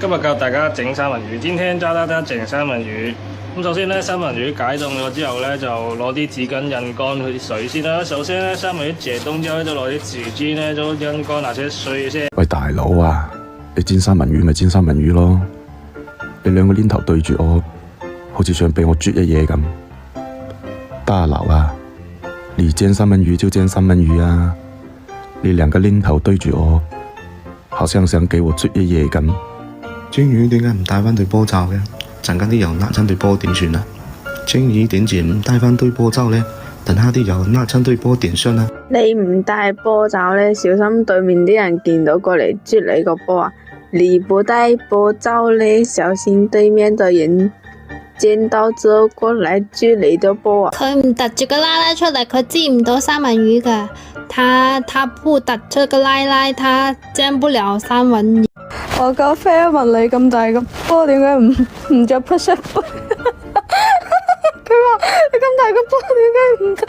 今日教大家整三文魚，今天教大家整三文魚。咁首先咧，三文魚解凍咗之後咧，就攞啲紙巾印乾佢啲水先啦。首先咧，三文魚解凍之後咧，就攞啲紙巾咧，就印乾那些水先。喂，大佬啊，你煎三文魚咪煎三文魚咯，你兩個鏈頭對住我，好似想俾我啜一嘢咁。大佬啊，你煎三文魚就煎三文魚啊，你兩個鏈頭對住我，好像想給我啜一嘢咁。煎魚點解唔帶返對波罩嘅？陣間啲油焫親對波點算啊？煎魚點解唔帶返對波罩呢？等下啲油焫親對波點算啊？你唔帶波罩呢，小心對面啲人見到過嚟啜你個波啊！你不帶波罩呢，小心對面的人見到之後過嚟啜你個波啊！佢唔突住個拉拉出嚟，佢煎唔到三文魚噶。他不突出個拉拉，他煎不了三文魚。我個 friend 問你咁大個波點解唔着 push up 佢話你咁大個波點解唔着？